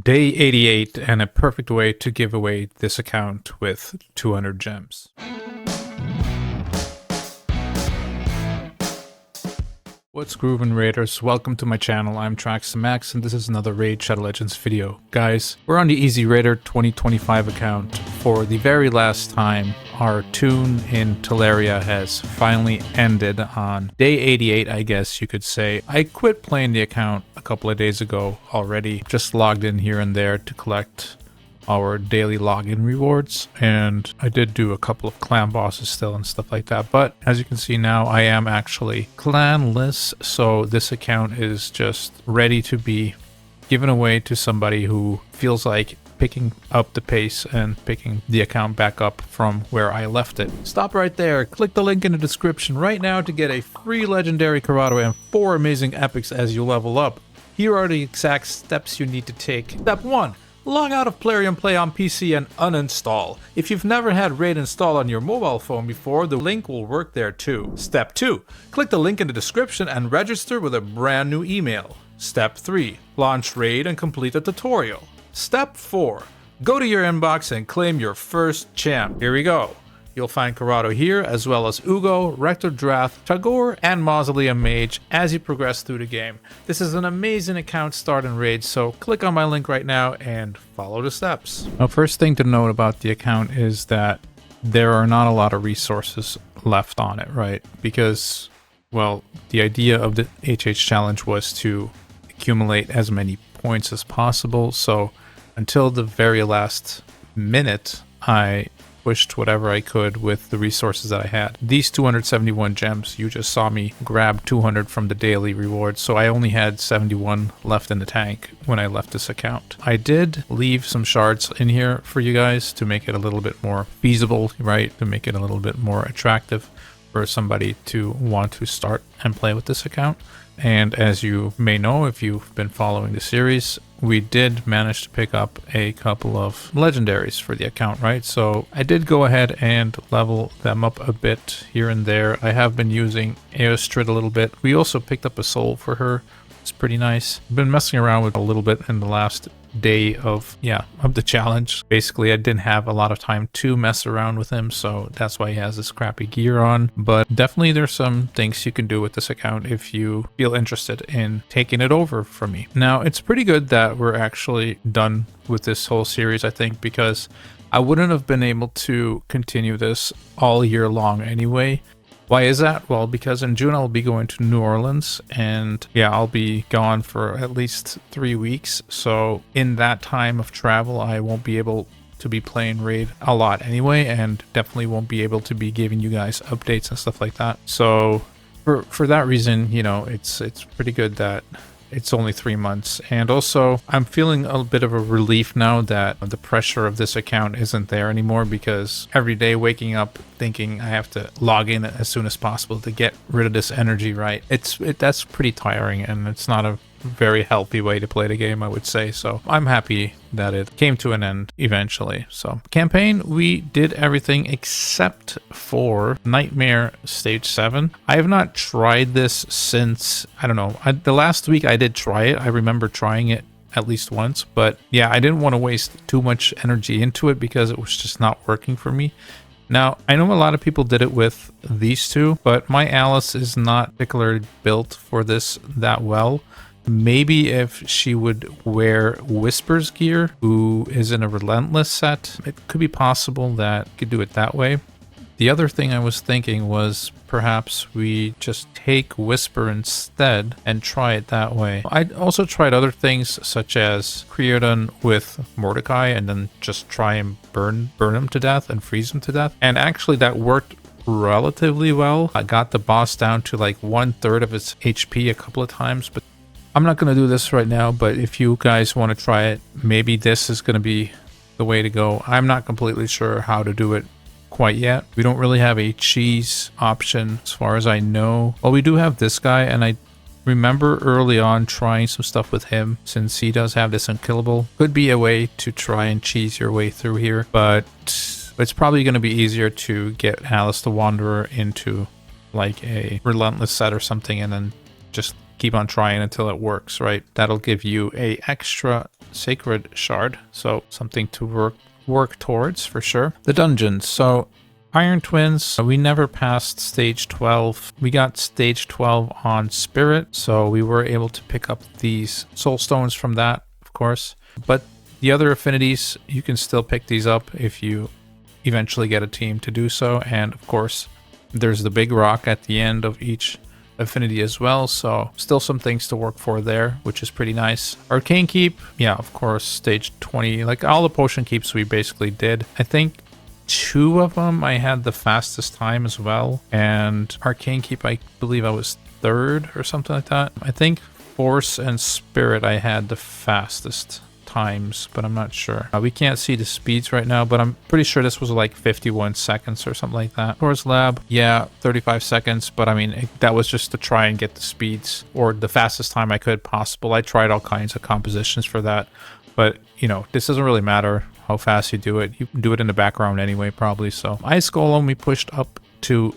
Day 88 and a perfect way to give away this account with 200 gems. What's groovin' raiders? Welcome to my channel. I'm Trax and this is another Raid Shadow Legends video. Guys, we're on the Easy Raider 2025 account. For the very last time, our tune in Teleria has finally ended on day 88, I guess you could say. I quit playing the account a couple of days ago already. Just logged in here and there to collect our daily login rewards, and I did do a couple of clan bosses still and stuff like that, but as you can see now I am actually clanless, so this account is just ready to be given away to somebody who feels like picking up the pace and picking the account back up from where I left it. Stop right there, click the link in the description right now to get a free legendary Karato and 4 amazing epics as you level up. Here are the exact steps you need to take. Step 1. Log out of Plarium Play on PC and uninstall. If you've never had Raid installed on your mobile phone before, the link will work there too. Step 2. Click the link in the description and register with a brand new email. Step 3. Launch Raid and complete the tutorial. Step 4. Go to your inbox and claim your first champ. Here we go. You'll find Karato here, as well as Uugo, Rector Drath, Tagoar, and Mausoleum Mage as you progress through the game. This is an amazing account start in Raid, so click on my link right now and follow the steps. Now, first thing to note about the account is that there are not a lot of resources left on it, right? Because, well, the idea of the HH challenge was to accumulate as many points as possible, so until the very last minute, I pushed whatever I could with the resources that I had. These 271 gems, you just saw me grab 200 from the daily rewards, so I only had 71 left in the tank when I left this account. I did leave some shards in here for you guys to make it a little bit more feasible, right? To make it a little bit more attractive for somebody to want to start and play with this account. And as you may know, if you've been following the series, we did manage to pick up a couple of legendaries for the account, right? So I did go ahead and level them up a bit here and there. I have been using Aostrid a little bit. We also picked up a soul for her. It's pretty nice. Been messing around with a little bit in the last day of the challenge. Basically, I didn't have a lot of time to mess around with him, so that's why he has this crappy gear on. But definitely there's some things you can do with this account if you feel interested in taking it over from me. Now, it's pretty good that we're actually done with this whole series, I think, because I wouldn't have been able to continue this all year long anyway. Why is that? Well, because in June I'll be going to New Orleans, and I'll be gone for at least 3 weeks. So in that time of travel, I won't be able to be playing Raid a lot anyway, and definitely won't be able to be giving you guys updates and stuff like that. So for that reason, it's pretty good that it's only 3 months. And also, I'm feeling a bit of a relief now that the pressure of this account isn't there anymore, because every day waking up thinking I have to log in as soon as possible to get rid of this energy, right? That's pretty tiring, and it's not a very healthy way to play the game, I would say. So I'm happy that it came to an end eventually. So campaign, we did everything except for Nightmare Stage 7. I have not tried this since, I don't know, the last week I did try it. I remember trying it at least once, but I didn't want to waste too much energy into it because it was just not working for me. Now, I know a lot of people did it with these two, but my Alice is not particularly built for this that well. Maybe if she would wear Whisper's gear, who is in a Relentless set, it could be possible that you could do it that way. The other thing I was thinking was perhaps we just take Whisper instead and try it that way. I also tried other things such as Creodon with Mordecai and then just try and burn him to death and freeze him to death. And actually that worked relatively well. I got the boss down to like 1/3 of its HP a couple of times, but I'm not going to do this right now. But if you guys want to try it, maybe this is going to be the way to go. I'm not completely sure how to do it quite yet. We don't really have a cheese option as far as I know. Well, we do have this guy, and I remember early on trying some stuff with him since he does have this unkillable. Could be a way to try and cheese your way through here, but it's probably going to be easier to get Alice the Wanderer into like a Relentless set or something and then just keep on trying until it works, right? That'll give you a extra sacred shard, so something to work towards for sure. The dungeons. So Iron Twins, we never passed stage 12. We got stage 12 on Spirit, so we were able to pick up these soul stones from that, of course. But the other affinities, you can still pick these up if you eventually get a team to do so. And of course, there's the big rock at the end of each affinity as well, so still some things to work for there, which is pretty nice. Arcane Keep, yeah, of course, stage 20. Like all the potion keeps we basically did. I think 2 of them I had the fastest time as well, and Arcane Keep, I believe I was 3rd or something like that. I think Force and Spirit I had the fastest times, but I'm not sure. We can't see the speeds right now, but I'm pretty sure this was like 51 seconds or something like that. Tor's Lab, yeah, 35 seconds, but I mean, that was just to try and get the speeds or the fastest time I could possible. I tried all kinds of compositions for that, but you know, this doesn't really matter how fast you do it. You can do it in the background anyway, probably. So Ice Golem, we pushed up to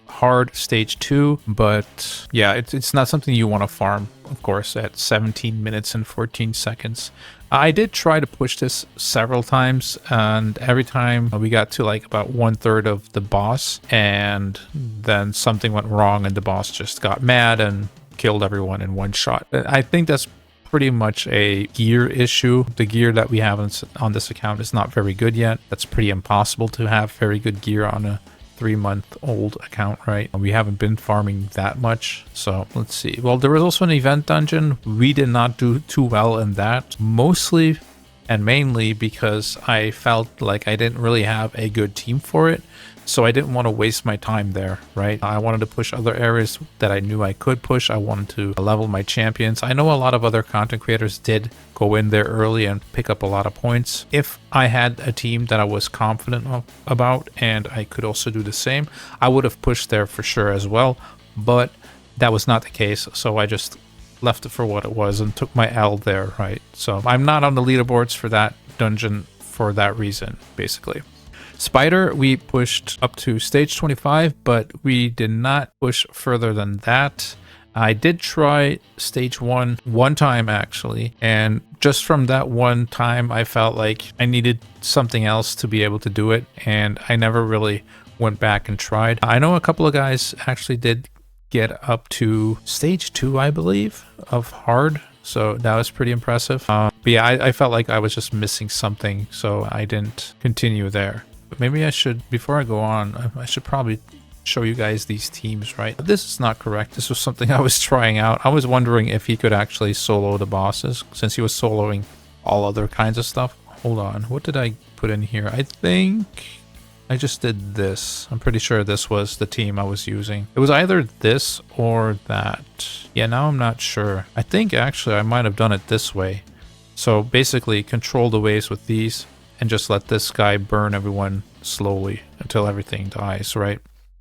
hard stage 2, but yeah, it's not something you want to farm, of course, at 17 minutes and 14 seconds. I did try to push this several times, and every time we got to like about 1/3 of the boss, and then something went wrong and the boss just got mad and killed everyone in one shot. I think that's pretty much a gear issue. The gear that we have on this account is not very good yet. That's pretty impossible to have very good gear on a 3-month-old account, right? We haven't been farming that much, so let's see. Well, there was also an event dungeon. We did not do too well in that, mostly and mainly because I felt like I didn't really have a good team for it, so I didn't want to waste my time there, right? I wanted to push other areas that I knew I could push. I wanted to level my champions. I know a lot of other content creators did go in there early and pick up a lot of points. If I had a team that I was confident about and I could also do the same, I would have pushed there for sure as well, but that was not the case, so I just left it for what it was and took my L there, right? So I'm not on the leaderboards for that dungeon for that reason, basically. Spider, we pushed up to stage 25, but we did not push further than that. I did try stage 1 one time actually, and just from that one time I felt like I needed something else to be able to do it, and I never really went back and tried. I know a couple of guys actually did get up to stage 2, I believe, of hard, so that was pretty impressive. But yeah, I felt like I was just missing something, so I didn't continue there. But maybe I should, before I go on, I should probably show you guys these teams, right? This is not correct. This was something I was trying out. I was wondering if he could actually solo the bosses, since he was soloing all other kinds of stuff. Hold on, what did I put in here? I think I just did this. I'm pretty sure this was the team I was using. It was either this or that. Yeah, now I'm not sure. I think actually I might have done it this way. So basically control the waves with these and just let this guy burn everyone slowly until everything dies, right?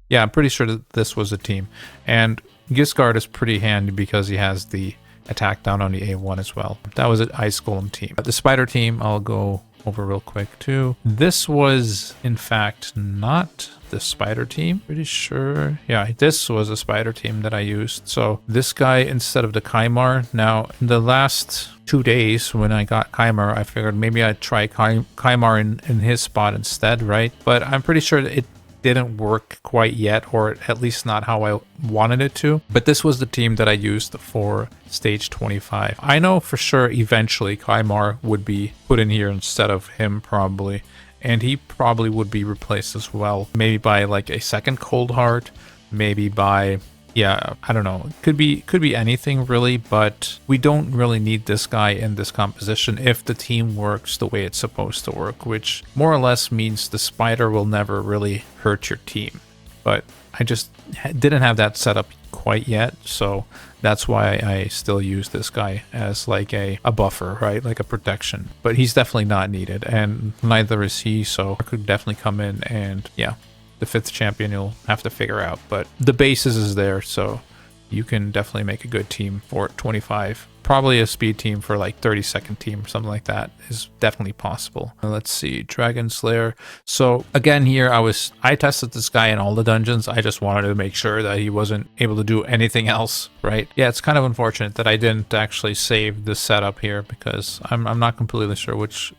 Yeah, I'm pretty sure that this was a team. And Giscard is pretty handy because he has the attack down on the A1 as well. That was an Ice Golem team. The Spider team, I'll go over real quick too. This was, in fact, not the Spider team. Pretty sure. Yeah, this was a Spider team that I used. So this guy instead of the Kymar. Now, in the last 2 days when I got Kymar, I figured maybe I'd try Kymar in his spot instead, right? But I'm pretty sure it didn't work quite yet, or at least not how I wanted it to. But this was the team that I used for stage 25. I know for sure eventually Kymar would be put in here instead of him probably, and he probably would be replaced as well. Maybe by like a second Cold Heart, maybe by, yeah, I don't know. Could be anything really, but we don't really need this guy in this composition if the team works the way it's supposed to work, which more or less means the Spider will never really hurt your team. But I just didn't have that set up quite yet, so that's why I still use this guy as like a buffer, right? Like a protection. But he's definitely not needed, and neither is he, so I could definitely come in and, yeah. The 5th champion you'll have to figure out, but the basis is there, so you can definitely make a good team for 25. Probably a speed team for like 30-second team or something like that is definitely possible. Let's see, Dragon Slayer. So again here, I tested this guy in all the dungeons. I just wanted to make sure that he wasn't able to do anything else, right? Yeah, it's kind of unfortunate that I didn't actually save the setup here because I'm not completely sure which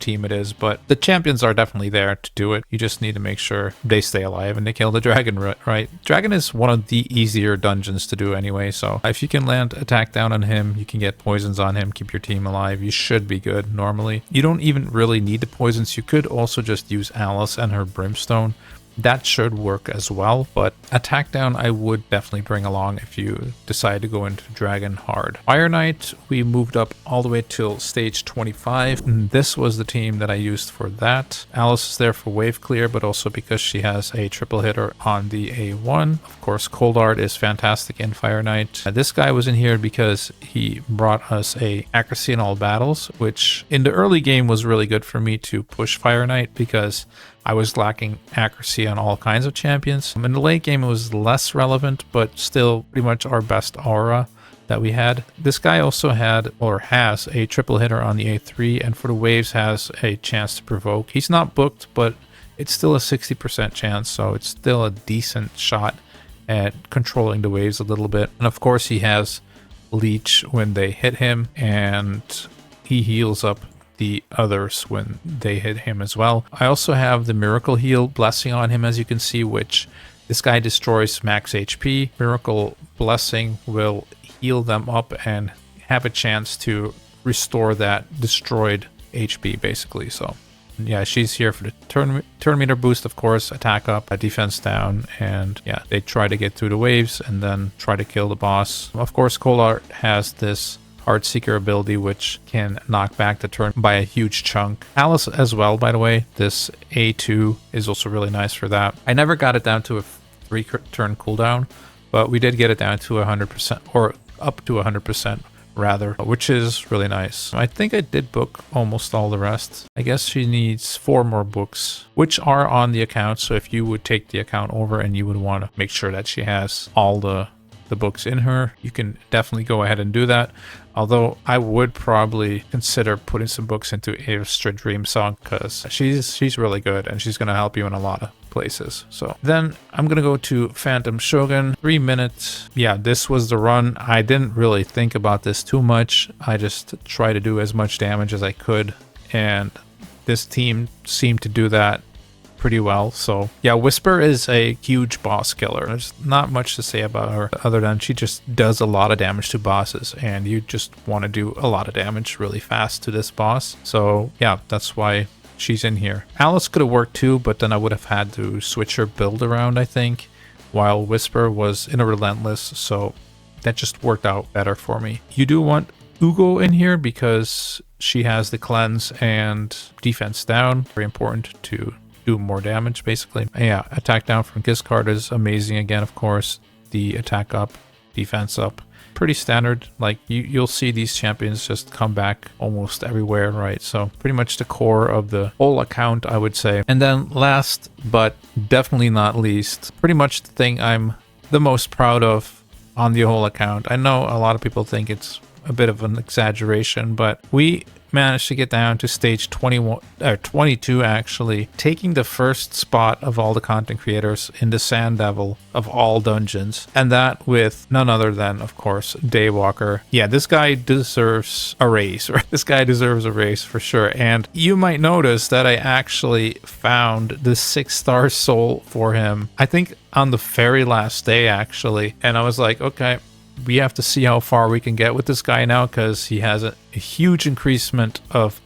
team it is, but the champions are definitely there to do it. You just need to make sure they stay alive and they kill the dragon, right? Dragon is one of the easier dungeons to do anyway, so if you can land attack down on him, you can get poisons on him, keep your team alive, you should be good normally. You don't even really need the poisons. You could also just use Alice and her brimstone. That should work as well, but attack down I would definitely bring along if you decide to go into Dragon hard. Fire Knight, we moved up all the way till stage 25, and this was the team that I used for that. Alice is there for wave clear, but also because she has a triple hitter on the A1. Of course, Cold Art is fantastic in Fire Knight. This guy was in here because he brought us a accuracy in all battles, which in the early game was really good for me to push Fire Knight because I was lacking accuracy on all kinds of champions. In the late game, it was less relevant, but still pretty much our best aura that we had. This guy also had, or has, a triple hitter on the A3, and for the waves has a chance to provoke. He's not booked, but it's still a 60% chance, so it's still a decent shot at controlling the waves a little bit. And of course, he has leech when they hit him, and he heals up the others when they hit him as well. I also have the Miracle Heal Blessing on him, as you can see, which this guy destroys max HP. Miracle Blessing will heal them up and have a chance to restore that destroyed HP, basically. So yeah, she's here for the turn meter boost, of course, attack up, defense down, and yeah, they try to get through the waves and then try to kill the boss. Of course, Kolart has this Heartseeker ability, which can knock back the turn by a huge chunk. Alice as well, by the way. This A2 is also really nice for that. I never got it down to a 3-turn cooldown, but we did get it down to 100%, or up to 100% rather, which is really nice. I think I did book almost all the rest. I guess she needs 4 more books, which are on the account. So if you would take the account over and you would want to make sure that she has all the books in her, you can definitely go ahead and do that. Although I would probably consider putting some books into Astra Dream Song because she's really good and she's going to help you in a lot of places. So then I'm going to go to Phantom Shogun. 3 minutes. Yeah, this was the run. I didn't really think about this too much. I just tried to do as much damage as I could, and this team seemed to do that pretty well. So yeah, Whisper is a huge boss killer. There's not much to say about her other than she just does a lot of damage to bosses, and you just want to do a lot of damage really fast to this boss. So yeah, that's why she's in here. Alice could have worked too, but then I would have had to switch her build around, I think, while Whisper was in a Relentless, so that just worked out better for me. You do want Uugo in here because she has the cleanse and defense down. Very important to do more damage, basically. And yeah, attack down from Giscard is amazing again, of course. The attack up, defense up, pretty standard. Like you'll see these champions just come back almost everywhere, right? So pretty much the core of the whole account, I would say. And then last but definitely not least, pretty much the thing I'm the most proud of on the whole account. I know a lot of people think it's a bit of an exaggeration, but we managed to get down to stage 21 or 22 actually, taking the first spot of all the content creators in the Sand Devil of all dungeons, and that with none other than, of course, Daywalker. Yeah, this guy deserves a raise, right? This guy deserves a raise for sure. And you might notice that I actually found the 6-star soul for him, I think on the very last day actually, and I was like, okay, we have to see how far we can get with this guy now, because he has a huge increasement of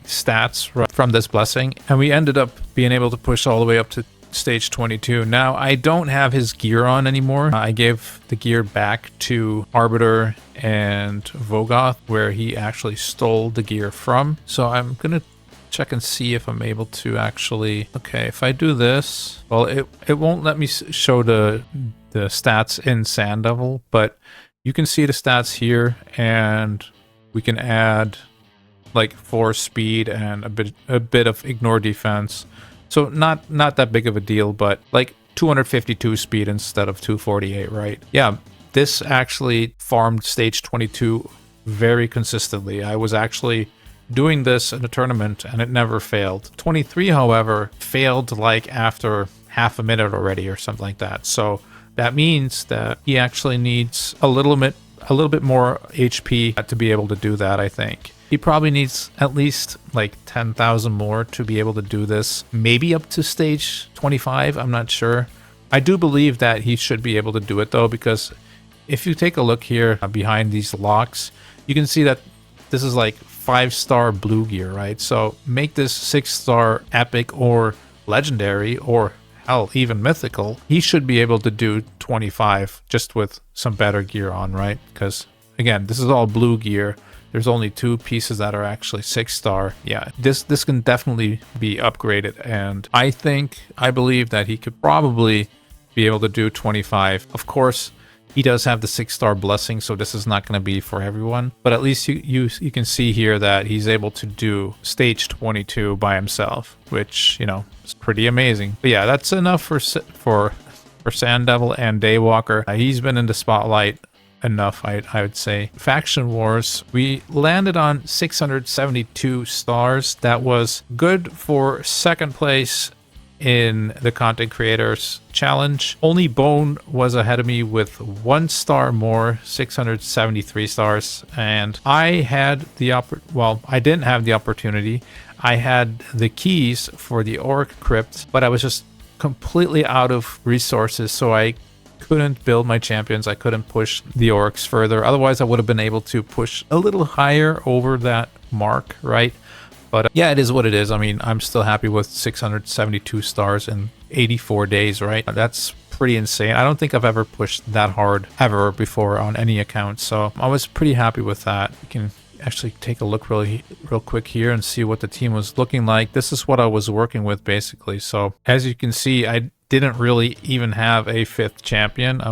stats from this blessing, and we ended up being able to push all the way up to stage 22. Now, I don't have his gear on anymore. I gave the gear back to Arbiter and Vogoth, where he actually stole the gear from. So I'm gonna check and see if I'm able to actually... Okay, if I do this... Well, it won't let me show the stats in Sand Devil, but you can see the stats here, and we can add like 4 speed and a bit of ignore defense. So not that big of a deal, but like 252 speed instead of 248, right? Yeah, this actually farmed stage 22 very consistently. I was actually doing this in a tournament and it never failed. 23, however, failed like after half a minute already or something like that. So that means that he actually needs a little bit more HP to be able to do that, I think. He probably needs at least like 10,000 more to be able to do this. Maybe up to stage 25, I'm not sure. I do believe that he should be able to do it though, because if you take a look here behind these locks, you can see that this is like 5-star blue gear, right? So make this 6-star epic or legendary, or hell, even mythical. He should be able to do 25 just with some better gear on, right? Because again, this is all blue gear. There's only 2 pieces that are actually 6-star. Yeah, this can definitely be upgraded, and I believe that he could probably be able to do 25. Of course, he does have the 6-star blessing, so this is not going to be for everyone. But at least you can see here that he's able to do stage 22 by himself, which, you know, is pretty amazing. But yeah, that's enough for Sand Devil and Daywalker. He's been in the spotlight enough, I would say. Faction Wars, we landed on 672 stars. That was good for second place in the content creators challenge. Only Bone was ahead of me with 1 star more, 673 stars, and I had the I didn't have the opportunity. I had the keys for the Orc Crypt, but I was just completely out of resources, so I couldn't build my champions. I couldn't push the orcs further. Otherwise, I would have been able to push a little higher over that mark, right? But yeah, it is what it is. I mean, I'm still happy with 672 stars in 84 days, right? That's pretty insane. I don't think I've ever pushed that hard ever before on any account. So I was pretty happy with that. You can actually take a look real quick here and see what the team was looking like. This is what I was working with basically. So as you can see, I didn't really even have a 5th champion. I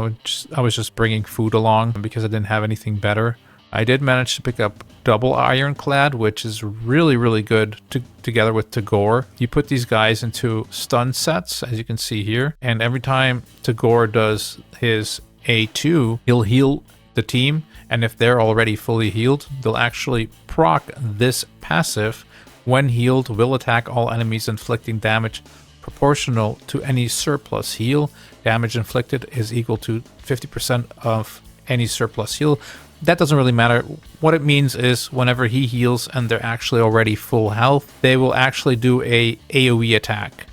was just bringing food along because I didn't have anything better. I did manage to pick up double Ironclad, which is really, really good together with Tagoar. You put these guys into stun sets, as you can see here, and every time Tagoar does his A2, he'll heal the team, and if they're already fully healed, they'll actually proc this passive. When healed, will attack all enemies, inflicting damage proportional to any surplus heal. Damage inflicted is equal to 50% of any surplus heal. That doesn't really matter. What it means is whenever he heals and they're actually already full health, they will actually do a AoE attack.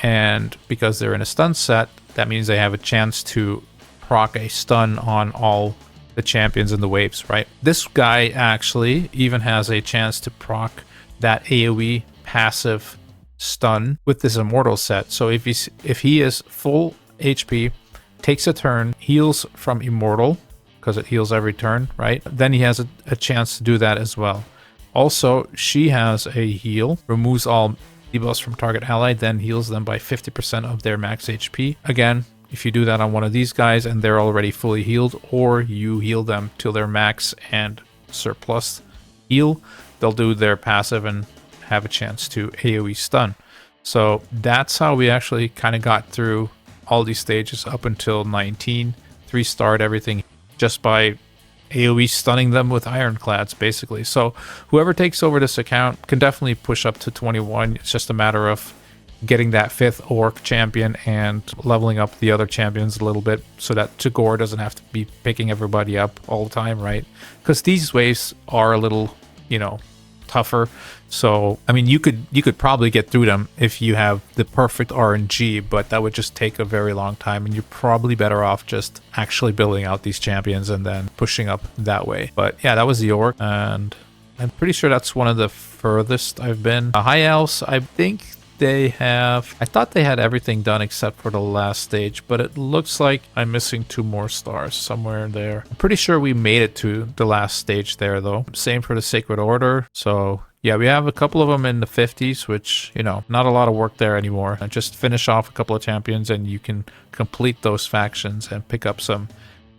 And because they're in a stun set, that means they have a chance to proc a stun on all the champions in the waves, right? This guy actually even has a chance to proc that AoE passive stun with this immortal set. So if he is full HP, takes a turn, heals from immortal, because it heals every turn, right? Then he has a chance to do that as well. Also, she has a heal, removes all debuffs from target ally, then heals them by 50% of their max HP. Again, if you do that on one of these guys and they're already fully healed, or you heal them till their max and surplus heal, they'll do their passive and have a chance to AoE stun. So that's how we actually kind of got through all these stages up until 19, 3-starred everything just by AoE stunning them with ironclads, basically. So whoever takes over this account can definitely push up to 21. It's just a matter of getting that 5th orc champion and leveling up the other champions a little bit so that Tagoar doesn't have to be picking everybody up all the time, right? Because these waves are a little, you know, tougher. So I mean, you could probably get through them if you have the perfect RNG, but that would just take a very long time, and you're probably better off just actually building out these champions and then pushing up that way. But yeah, that was the orc, and I'm pretty sure that's one of the furthest I've been. High Elves, I think they have, I thought they had everything done except for the last stage, but it looks like I'm missing 2 more stars somewhere there. I'm pretty sure we made it to the last stage there though. Same for the Sacred Order. So yeah, we have a couple of them in the 50s, which, you know, not a lot of work there anymore. And just finish off a couple of champions and you can complete those factions and pick up some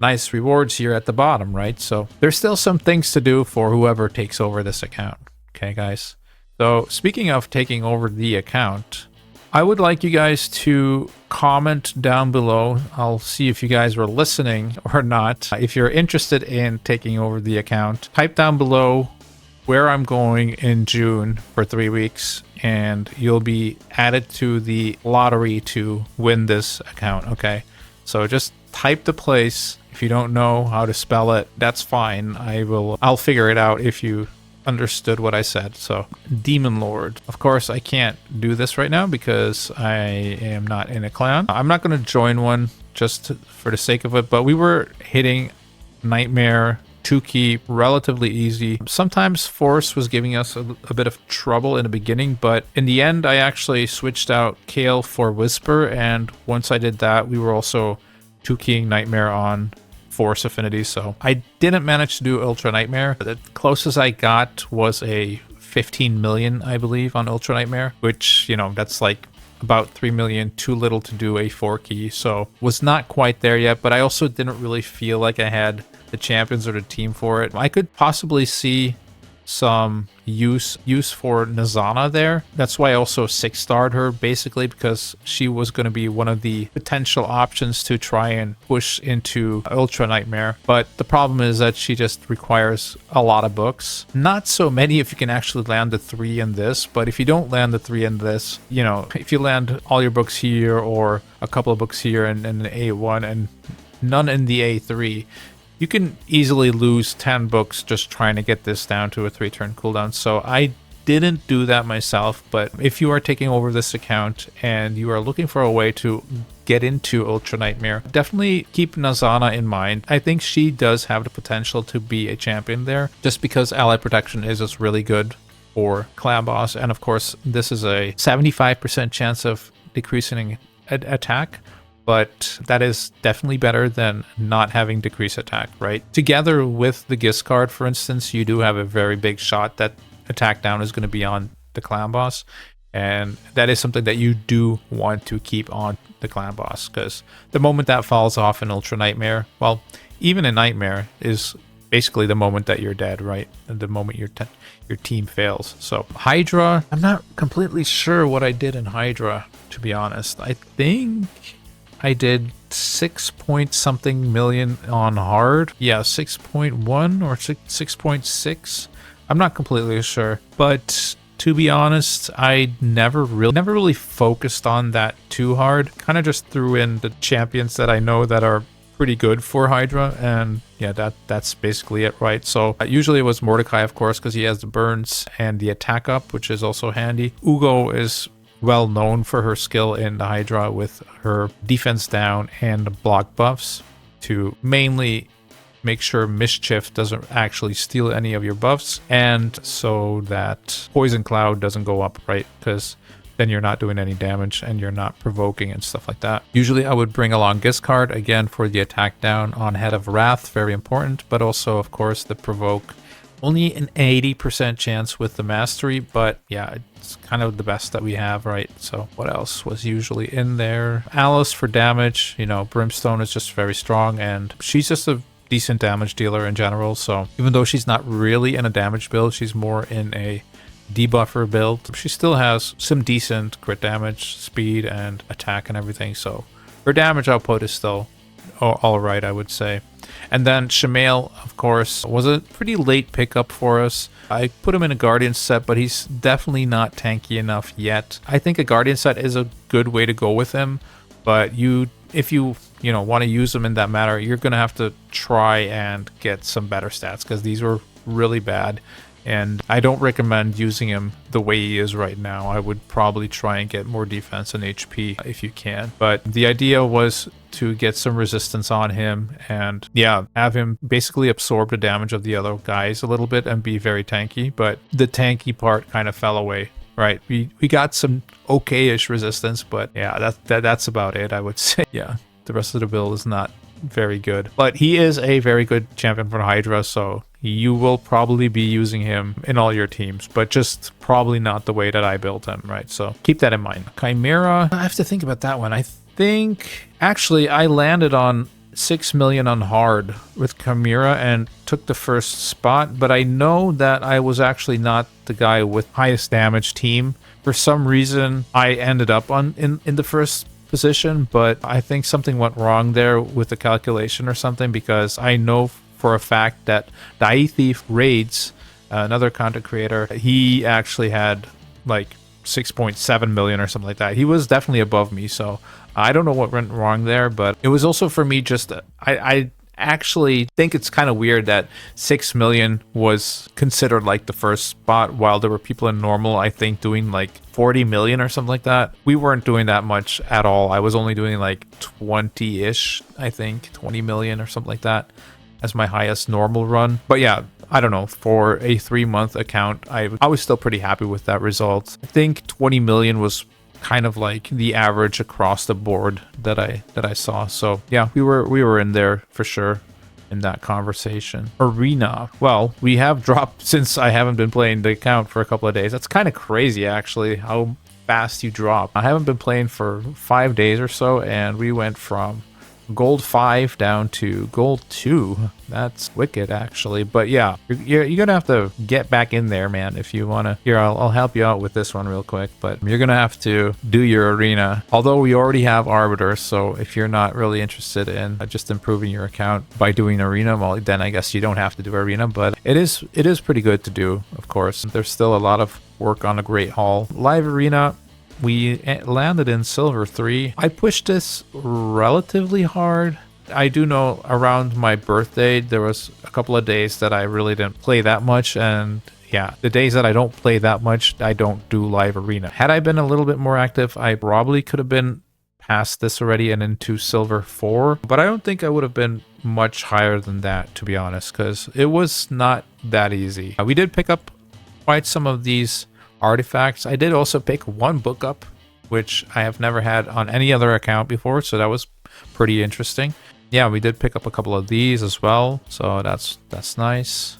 nice rewards here at the bottom, right? So there's still some things to do for whoever takes over this account. Okay, guys. So speaking of taking over the account, I would like you guys to comment down below. I'll see if you guys were listening or not. If you're interested in taking over the account, type down below where I'm going in June for 3 weeks, and you'll be added to the lottery to win this account, okay? So just type the place. If you don't know how to spell it, that's fine. I'll figure it out if you understood what I said. So Demon Lord. Of course, I can't do this right now because I am not in a clan. I'm not going to join one just for the sake of it, but we were hitting Nightmare 2 relatively easy. Sometimes Force was giving us a bit of trouble in the beginning, but in the end, I actually switched out Kale for Whisper, and once I did that, we were also 2-keying Nightmare on Force affinity, so I didn't manage to do Ultra Nightmare. The closest I got was a 15 million, I believe, on Ultra Nightmare, which, you know, that's like about 3 million too little to do a 4-key, so was not quite there yet, but I also didn't really feel like I had the champions or the team for it. I could possibly see some use for Nazana there. That's why I also 6-starred her, basically, because she was going to be one of the potential options to try and push into Ultra Nightmare. But the problem is that she just requires a lot of books. Not so many if you can actually land the 3 in this, but if you don't land the 3 in this, you know, if you land all your books here or a couple of books here and an A1 and none in the A3, you can easily lose 10 books just trying to get this down to a 3-turn cooldown. So I didn't do that myself, but if you are taking over this account and you are looking for a way to get into Ultra Nightmare, definitely keep Nazana in mind. I think she does have the potential to be a champion there, just because ally protection is just really good for clan boss. And of course, this is a 75% chance of decreasing attack, but that is definitely better than not having decrease attack, right? Together with the Gist card, for instance, you do have a very big shot that attack down is going to be on the clan boss, and that is something that you do want to keep on the clan boss, because the moment that falls off in Ultra Nightmare, well, even in Nightmare is basically the moment that you're dead, right? And the moment your team fails. So Hydra, I'm not completely sure what I did in Hydra, to be honest. I think I did 6 point something million on hard. Yeah, 6.1 or 6.6. I'm not completely sure. But to be honest, I never really focused on that too hard. Kind of just threw in the champions that I know that are pretty good for Hydra, and yeah, that's basically it, right? So usually it was Mordecai, of course, because he has the burns and the attack up, which is also handy. Uugo is well known for her skill in the Hydra with her defense down and block buffs to mainly make sure Mischief doesn't actually steal any of your buffs, and so that Poison Cloud doesn't go up, right? Because then you're not doing any damage and you're not provoking and stuff like that. Usually I would bring along Gist card again for the attack down on Head of Wrath, very important, but also of course the provoke. Only an 80% chance with the mastery, but yeah, it's kind of the best that we have, right? So what else was usually in there? Alice for damage, you know, Brimstone is just very strong, and she's just a decent damage dealer in general. So even though she's not really in a damage build, she's more in a debuffer build. She still has some decent crit damage, speed, and attack and everything. So her damage output is still all right, I would say. And then Shamail, of course, was a pretty late pickup for us. I put him in a Guardian set, but he's definitely not tanky enough yet. I think a Guardian set is a good way to go with him, but if you want to use him in that manner, you're going to have to try and get some better stats, because these were really bad. And I don't recommend using him the way he is right now. I would probably try and get more defense and HP if you can. But the idea was to get some resistance on him and, yeah, have him basically absorb the damage of the other guys a little bit and be very tanky. But the tanky part kind of fell away, right? We got some okay-ish resistance, but yeah, that's about it, I would say. Yeah, the rest of the build is not very good. But he is a very good champion for Hydra, so you will probably be using him in all your teams, but just probably not the way that I built him, right? So keep that in mind. Chimera, I have to think about that one. I think actually I landed on 6 million on hard with Chimera and took the first spot, but I know that I was actually not the guy with highest damage team. For some reason, I ended up in the first position, but I think something went wrong there with the calculation or something, because I know for a fact that Die Thief Raids, another content creator, he actually had like 6.7 million or something like that. He was definitely above me, so I don't know what went wrong there, but it was also for me just, I actually think it's kind of weird that 6 million was considered like the first spot, while there were people in normal, I think, doing like 40 million or something like that. We weren't doing that much at all. I was only doing like 20-ish, I think, 20 million or something like that as my highest normal run. But yeah, I don't know, for a 3-month account, I was still pretty happy with that result. I think 20 million was kind of like the average across the board that I saw. So yeah, we were in there for sure in that conversation. Arena, well, we have dropped since I haven't been playing the account for a couple of days. That's kind of crazy actually, how fast you drop. I haven't been playing for 5 days or so, and we went from gold 5 down to gold 2. That's wicked actually. But yeah, you're gonna have to get back in there, man, if you want to. Here, I'll help you out with this one real quick, but you're gonna have to do your arena, although we already have arbiter. So if you're not really interested in just improving your account by doing arena, well, then I guess you don't have to do arena, but it is pretty good to do. Of course, there's still a lot of work on a Great Hall. Live arena, we landed in silver 3. I pushed this relatively hard. I do know around my birthday, there was a couple of days that I really didn't play that much. And yeah, the days that I don't play that much, I don't do live arena. Had I been a little bit more active, I probably could have been past this already and into silver 4. But I don't think I would have been much higher than that, to be honest, because it was not that easy. We did pick up quite some of these artifacts. I did also pick one book up, which I have never had on any other account before, so that was pretty interesting. Yeah, we did pick up a couple of these as well, so that's nice.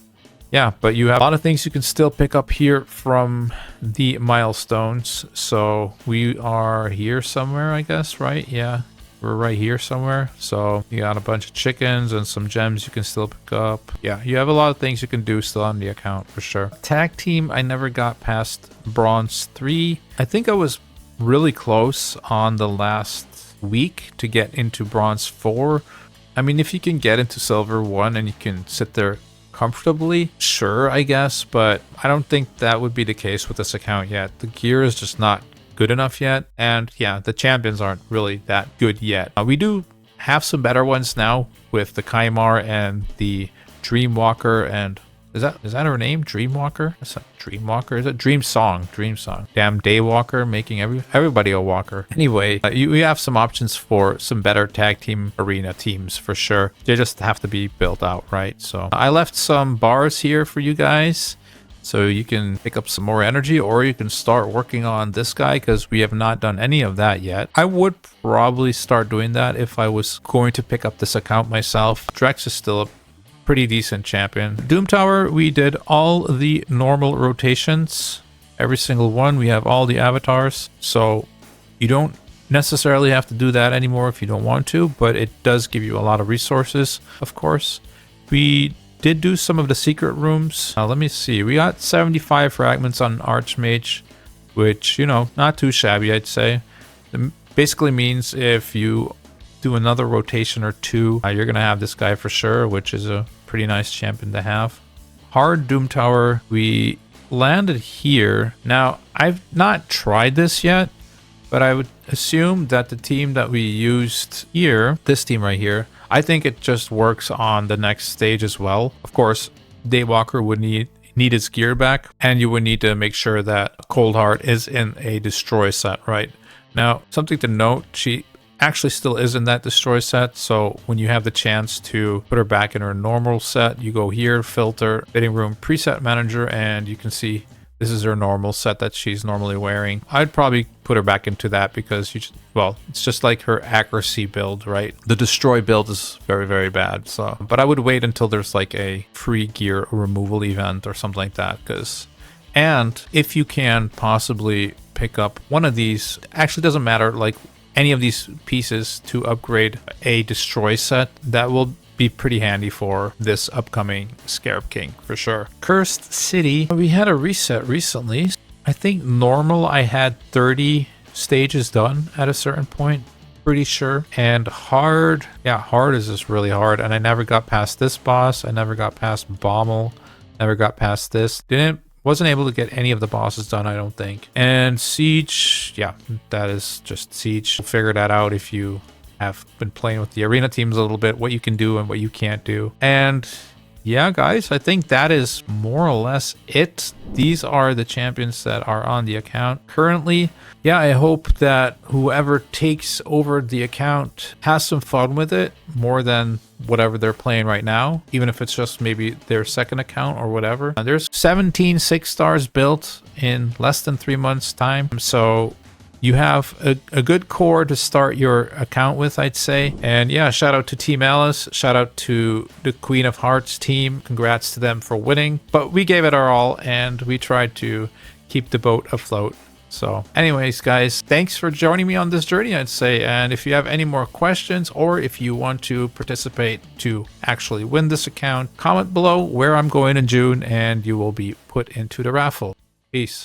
Yeah, but you have a lot of things you can still pick up here from the milestones. So we are here somewhere, I guess, right? Yeah, we're right here somewhere. So you got a bunch of chickens and some gems you can still pick up. Yeah, you have a lot of things you can do still on the account for sure. Tag team, I never got past bronze 3. I think I was really close on the last week to get into bronze 4. I mean, if you can get into silver 1 and you can sit there comfortably, sure, I guess, but I don't think that would be the case with this account yet. The gear is just not good enough yet, and yeah, the champions aren't really that good yet. We do have some better ones now with the Chimera and the Dreamwalker, and is that her name? Dreamwalker? Is that Dreamwalker? Is it Dream Song? Damn Daywalker, making everybody a walker. Anyway, we have some options for some better tag team arena teams for sure. They just have to be built out, right? So I left some bars here for you guys, so you can pick up some more energy, or you can start working on this guy, because we have not done any of that yet. I would probably start doing that if I was going to pick up this account myself. Drex is still a pretty decent champion. Doom Tower, we did all the normal rotations, every single one. We have all the avatars, so you don't necessarily have to do that anymore if you don't want to, but it does give you a lot of resources, of course. We did do some of the secret rooms. Let me see, we got 75 fragments on Archmage, which, you know, not too shabby, I'd say. It basically means if you do another rotation or two, you're gonna have this guy for sure, which is a pretty nice champion to have. Hard Doom Tower, we landed here. Now, I've not tried this yet, but I would assume that the team that we used here, this team right here, I think it just works on the next stage as well. Of course, Daywalker would need his gear back, and you would need to make sure that Cold Heart is in a destroy set, right? Now, something to note, she actually still is in that destroy set, so when you have the chance to put her back in her normal set, you go here, filter, fitting room, preset manager, and you can see this is her normal set that she's normally wearing. I'd probably put her back into that, because well, it's just like her accuracy build, right? The destroy build is very, very bad. So, but I would wait until there's like a free gear removal event or something like that, and if you can possibly pick up one of these, actually doesn't matter, like any of these pieces to upgrade a destroy set, that will be pretty handy for this upcoming Scarab King for sure. Cursed City, we had a reset recently. I think normal I had 30 stages done at a certain point, pretty sure. And hard, yeah, hard is just really hard. And I never got past this boss. I never got past Bommel. Never got past this. Wasn't able to get any of the bosses done, I don't think. And Siege, yeah, that is just Siege. Figure that out if you have been playing with the arena teams a little bit, what you can do and what you can't do. And yeah, guys, I think that is more or less it. These are the champions that are on the account currently. Yeah, I hope that whoever takes over the account has some fun with it more than whatever they're playing right now, even if it's just maybe their second account or whatever. There's 17 6 stars built in less than 3 months time, so you have a good core to start your account with, I'd say. And yeah, shout out to Team Alice, shout out to the Queen of Hearts team. Congrats to them for winning. But we gave it our all and we tried to keep the boat afloat. So anyways, guys, thanks for joining me on this journey, I'd say. And if you have any more questions or if you want to participate to actually win this account, comment below where I'm going in June and you will be put into the raffle. Peace.